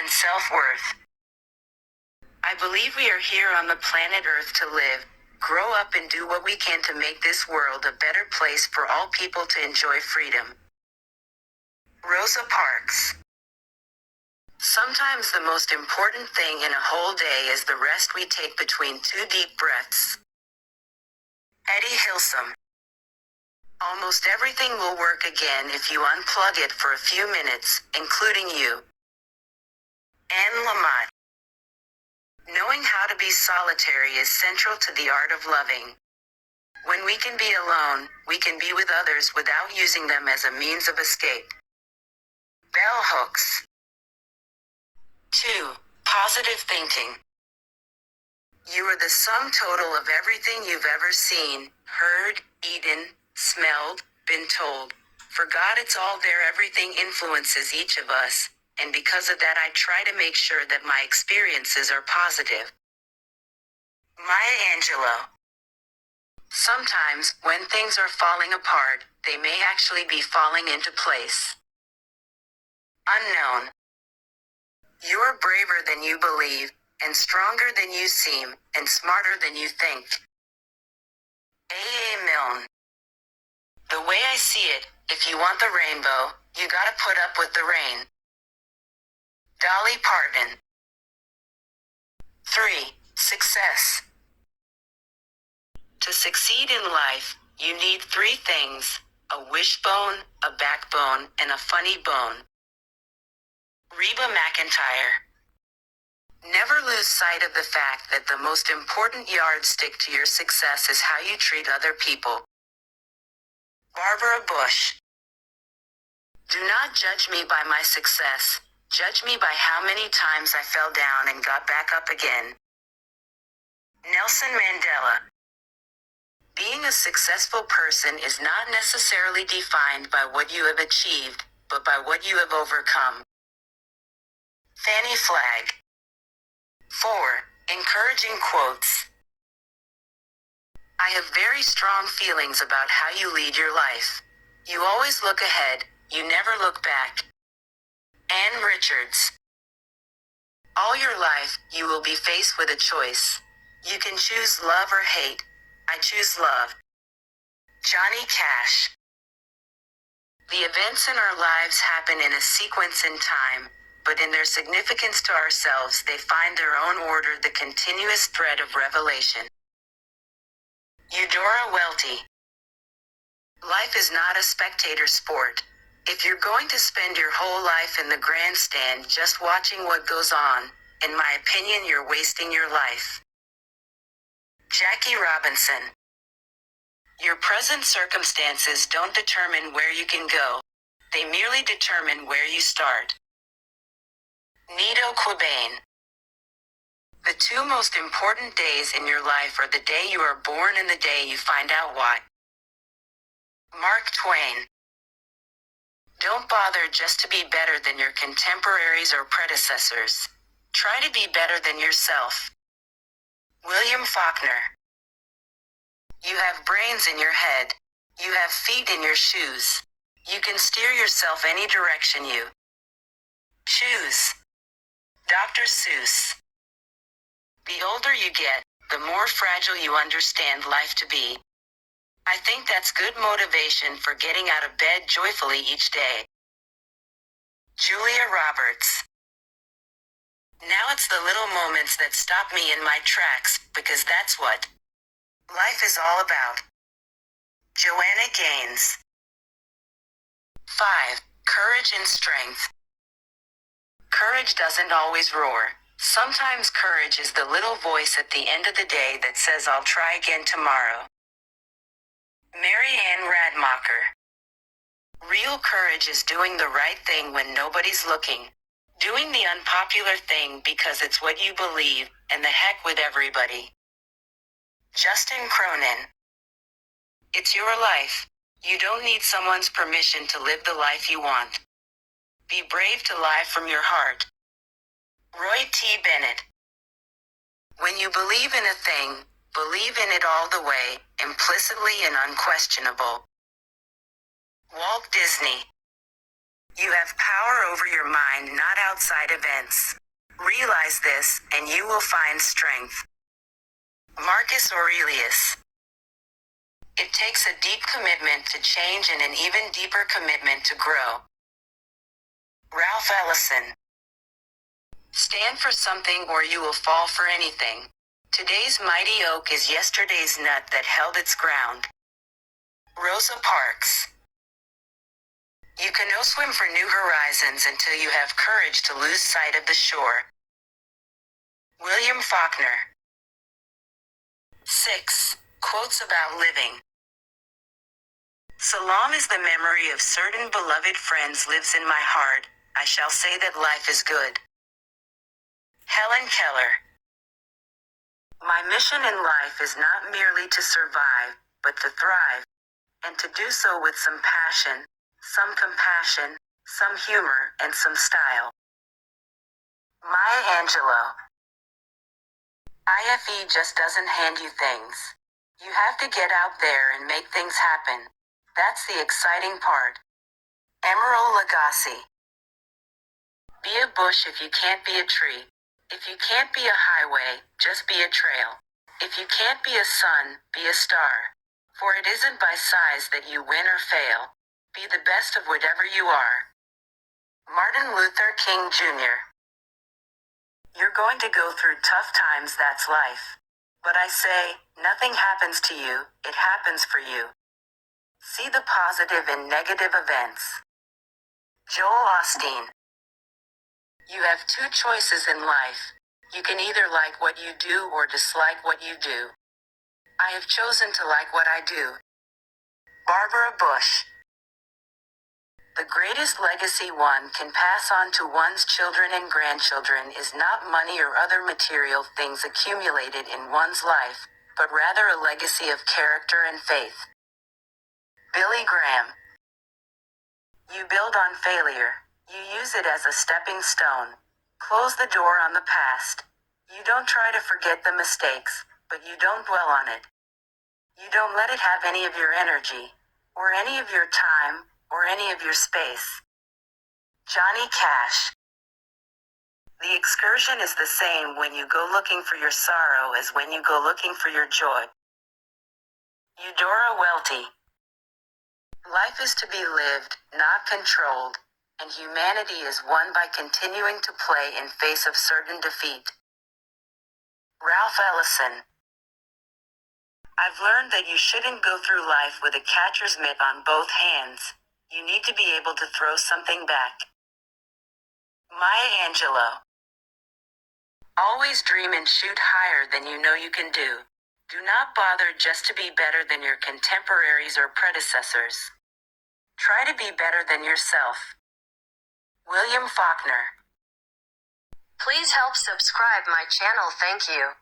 and self-worth. I believe we are here on the planet Earth to live, grow up and do what we can to make this world a better place for all people to enjoy freedom. Rosa Parks. Sometimes the most important thing in a whole day is the rest we take between two deep breaths. Eddie Hilsum. Almost everything will work again if you unplug it for a few minutes, including you. Anne Lamott. Knowing how to be solitary is central to the art of loving. When we can be alone, we can be with others without using them as a means of escape. Bell Hooks. 2. Positive thinking. You are the sum total of everything you've ever seen, heard, eaten, smelled, been told. For God, it's all there. Everything influences each of us, and because of that I try to make sure that my experiences are positive. Maya Angelou. Sometimes, when things are falling apart, they may actually be falling into place. Unknown. You are braver than you believe, and stronger than you seem, and smarter than you think. A. Milne. The way I see it, if you want the rainbow, you gotta put up with the rain. Dolly Parton. 3. Success. To succeed in life, you need 3 things: a wishbone, a backbone, and a funny bone. Reba McEntire. Never lose sight of the fact that the most important yardstick to your success is how you treat other people. Barbara Bush. Do not judge me by my success. Judge me by how many times I fell down and got back up again. Nelson Mandela. Being a successful person is not necessarily defined by what you have achieved, but by what you have overcome. Fanny Flagg. 4. Encouraging quotes. I have very strong feelings about how you lead your life. You always look ahead, you never look back. Ann Richards. All your life, you will be faced with a choice. You can choose love or hate. I choose love. Johnny Cash. The events in our lives happen in a sequence in time, but in their significance to ourselves they find their own order, the continuous thread of revelation. Eudora Welty. Life is not a spectator sport. If you're going to spend your whole life in the grandstand just watching what goes on, in my opinion you're wasting your life. Jackie Robinson. Your present circumstances don't determine where you can go. They merely determine where you start. Nito Quabain. The 2 most important days in your life are the day you are born and the day you find out why. Mark Twain. Don't bother just to be better than your contemporaries or predecessors. Try to be better than yourself. William Faulkner. You have brains in your head. You have feet in your shoes. You can steer yourself any direction you choose. Dr. Seuss. The older you get, the more fragile you understand life to be. I think that's good motivation for getting out of bed joyfully each day. Julia Roberts. Now it's the little moments that stop me in my tracks, because that's what life is all about. Joanna Gaines. 5. Courage and strength. Courage doesn't always roar. Sometimes courage is the little voice at the end of the day that says I'll try again tomorrow. Mary Ann Radmacher. Real courage is doing the right thing when nobody's looking. Doing the unpopular thing because it's what you believe, and the heck with everybody. Justin Cronin. It's your life. You don't need someone's permission to live the life you want. Be brave to lie from your heart. Roy T. Bennett. When you believe in a thing, believe in it all the way, implicitly and unquestionable. Walt Disney. You have power over your mind, not outside events. Realize this, and you will find strength. Marcus Aurelius. It takes a deep commitment to change and an even deeper commitment to grow. Ralph Ellison. Stand for something or you will fall for anything. Today's mighty oak is yesterday's nut that held its ground. Rosa Parks. You can no swim for new horizons until you have courage to lose sight of the shore. William Faulkner. 6. Quotes about living. So long as the memory of certain beloved friends lives in my heart, I shall say that life is good. Helen Keller. My mission in life is not merely to survive, but to thrive, and to do so with some passion, some compassion, some humor, and some style. Maya Angelou. IFE just doesn't hand you things. You have to get out there and make things happen. That's the exciting part. Emerald Lagasse. Be a bush if you can't be a tree. If you can't be a highway, just be a trail. If you can't be a sun, be a star. For it isn't by size that you win or fail. Be the best of whatever you are. Martin Luther King Jr. You're going to go through tough times, that's life. But I say, nothing happens to you, it happens for you. See the positive in negative events. Joel Osteen. You have two choices in life. You can either like what you do or dislike what you do. I have chosen to like what I do. Barbara Bush. The greatest legacy one can pass on to one's children and grandchildren is not money or other material things accumulated in one's life, but rather a legacy of character and faith. Billy Graham. You build on failure. You use it as a stepping stone. Close the door on the past. You don't try to forget the mistakes, but you don't dwell on it. You don't let it have any of your energy, or any of your time, or any of your space. Johnny Cash. The excursion is the same when you go looking for your sorrow as when you go looking for your joy. Eudora Welty. Life is to be lived, not controlled, and humanity is won by continuing to play in face of certain defeat. Ralph Ellison. I've learned that you shouldn't go through life with a catcher's mitt on both hands. You need to be able to throw something back. Maya Angelou. Always dream and shoot higher than you know you can do. Do not bother just to be better than your contemporaries or predecessors. Try to be better than yourself. William Faulkner. Please help subscribe my channel, thank you.